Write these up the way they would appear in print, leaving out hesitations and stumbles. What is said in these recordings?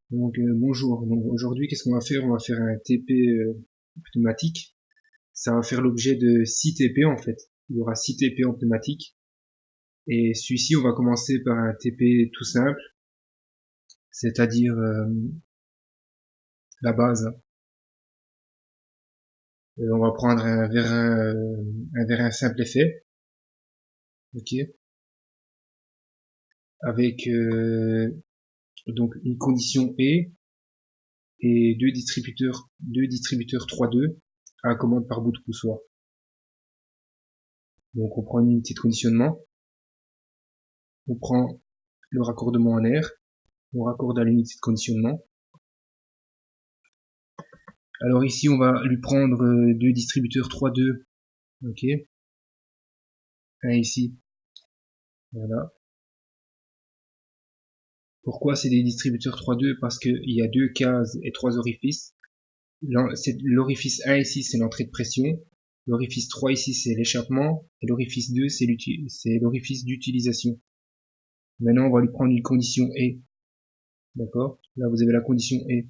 Donc bonjour, donc aujourd'hui qu'est-ce qu'on va faire? On va faire un TP pneumatique. Ça va faire l'objet de 6 TP en fait. Il y aura 6 TP en pneumatique. Et celui-ci on va commencer par un TP tout simple, c'est-à-dire la base. On va prendre un vérin simple effet, ok, avec donc une condition et deux distributeurs 3-2 à commande par bout de poussoir. Donc on prend une unité de conditionnement, on prend le raccordement en air, on raccorde à l'unité de conditionnement. Alors ici on va lui prendre deux distributeurs 3-2, ok, un ici, voilà. Pourquoi c'est des distributeurs 3-2? Parce qu'il y a deux cases et trois orifices. L'orifice 1 ici c'est l'entrée de pression, l'orifice 3 ici c'est l'échappement, et l'orifice 2 c'est l'orifice d'utilisation. Maintenant on va lui prendre une condition E, d'accord? Là vous avez la condition E.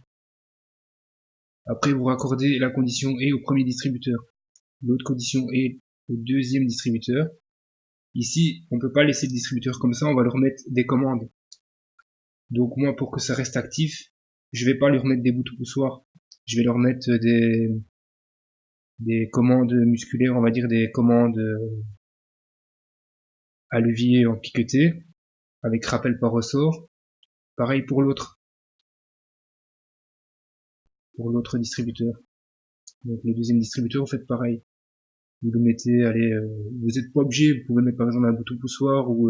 Après vous raccordez la condition E au premier distributeur, l'autre condition E au deuxième distributeur. Ici on peut pas laisser le distributeur comme ça, on va leur mettre des commandes. Donc moi pour que ça reste actif, je vais pas lui remettre des bouts de poussoir, je vais leur mettre des commandes musculaires, on va dire des commandes à levier en piqueté, avec rappel par ressort. Pareil pour l'autre distributeur. Donc le deuxième distributeur, vous faites pareil. Vous le mettez, allez, vous n'êtes pas obligé, vous pouvez mettre par exemple un bouton poussoir ou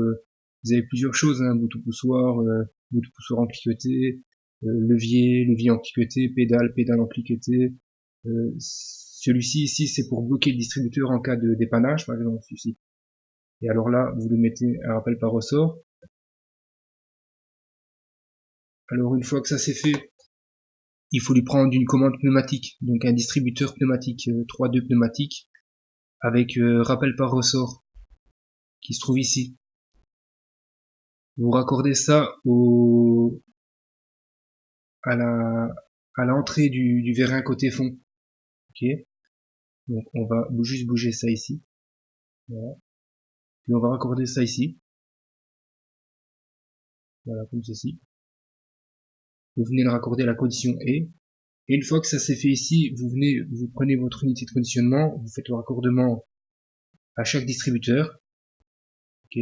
vous avez plusieurs choses, hein, bouton poussoir en cliqueté, levier en cliqueté, pédale en cliqueté. Celui-ci ici, c'est pour bloquer le distributeur en cas de dépannage, par exemple celui-ci. Et alors là, vous le mettez un rappel par ressort. Alors une fois que ça c'est fait, il faut lui prendre une commande pneumatique, donc un distributeur pneumatique, 3-2 pneumatique, avec rappel par ressort, qui se trouve ici. Vous raccordez ça à l'entrée du vérin côté fond. Ok. Donc on va juste bouger ça ici. Voilà. Puis on va raccorder ça ici. Voilà, comme ceci. Vous venez le raccorder à la condition E. Et une fois que ça s'est fait ici, vous prenez votre unité de conditionnement, vous faites le raccordement à chaque distributeur. Ok.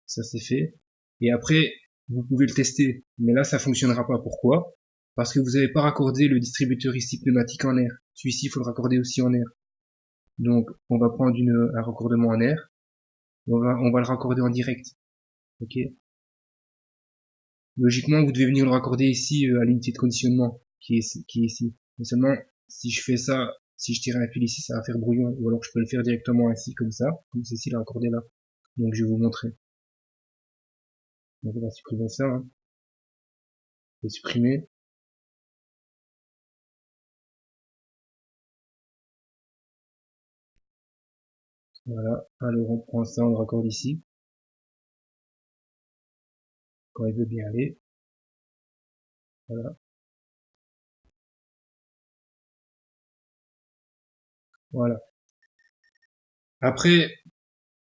Ça c'est fait. Et après, vous pouvez le tester. Mais là, ça fonctionnera pas. Pourquoi? Parce que vous n'avez pas raccordé le distributeur ici pneumatique en air. Celui-ci, il faut le raccorder aussi en air. Donc, on va prendre un raccordement en air. On va le raccorder en direct. Ok. Logiquement, vous devez venir le raccorder ici à l'unité de conditionnement qui est ici. Mais seulement, si je fais ça, si je tire un fil ici, ça va faire brouillon. Ou alors je peux le faire directement ainsi, comme ça, comme ceci, le raccorder là. Donc je vais vous montrer. Donc on va supprimer ça. Hein. Je vais supprimer. Voilà. Alors on prend ça, on le raccorde ici. Quand il veut bien aller. Voilà. Voilà. Après,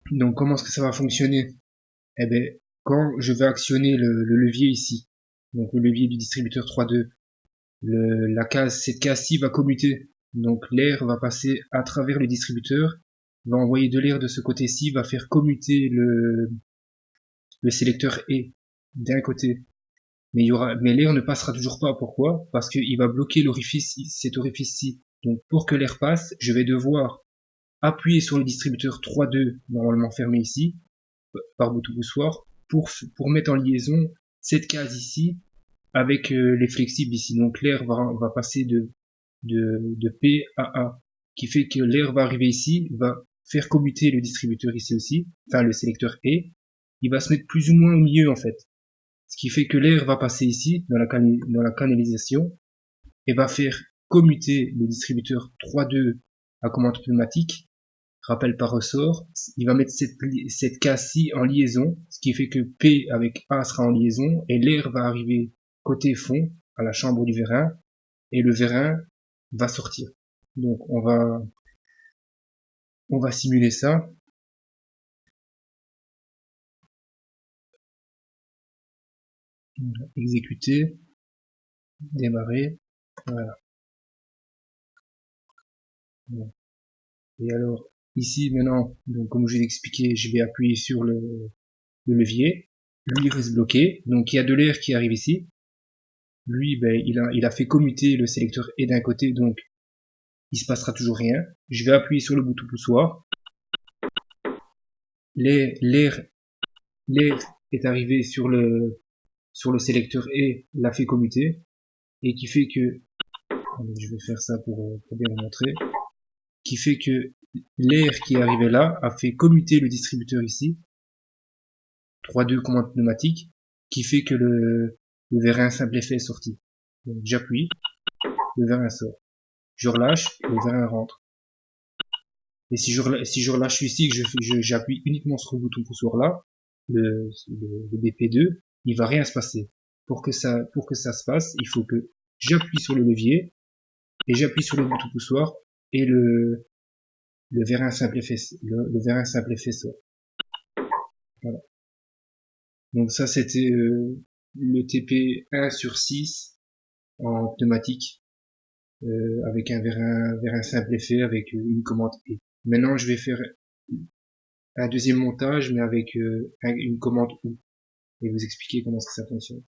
donc comment est-ce que ça va fonctionner? Eh ben, quand je vais actionner le levier ici, donc le levier du distributeur 3.2, cette case-ci va commuter. Donc l'air va passer à travers le distributeur, va envoyer de l'air de ce côté-ci, va faire commuter le sélecteur E d'un côté. Mais l'air ne passera toujours pas. Pourquoi? Parce qu'il va bloquer cet orifice-ci. Donc pour que l'air passe, je vais devoir appuyer sur le distributeur 3.2 normalement fermé ici par bouton poussoir pour mettre en liaison cette case ici avec les flexibles ici. Donc l'air va passer de P à A, qui fait que l'air va arriver ici, va faire commuter le distributeur ici aussi, enfin le sélecteur E, il va se mettre plus ou moins au milieu en fait. Ce qui fait que l'air va passer ici dans la canalisation et va faire commuter le distributeur 3.2 à commande pneumatique rappel par ressort, il va mettre cette case-ci en liaison, ce qui fait que P avec A sera en liaison, et l'air va arriver côté fond, à la chambre du vérin, et le vérin va sortir. Donc on va simuler ça. Exécuter, démarrer, voilà. Et alors, ici maintenant, donc comme je l'ai expliqué, je vais appuyer sur le levier. Lui, il reste bloqué. Donc il y a de l'air qui arrive ici. Lui, ben, il a fait commuter le sélecteur et d'un côté, donc il se passera toujours rien. Je vais appuyer sur le bouton poussoir. L'air est arrivé sur le sélecteur et l'a fait commuter. Et qui fait que, je vais faire ça pour bien vous montrer, qui fait que l'air qui est arrivé là a fait commuter le distributeur ici, 3-2 commande pneumatique, qui fait que le vérin simple effet est sorti. Donc j'appuie, le vérin sort. Je relâche, le vérin rentre. Et si je relâche ici, que j'appuie uniquement sur le bouton poussoir là, le BP2, il va rien se passer. Pour que ça se passe, il faut que j'appuie sur le levier, et j'appuie sur le bouton poussoir, et le vérin simple effet, le vérin simple effet sort. Voilà. Donc ça c'était le TP 1/6 en pneumatique, avec un vérin simple effet avec une commande E. Maintenant je vais faire un deuxième montage mais avec une commande OU et vous expliquer comment ça fonctionne.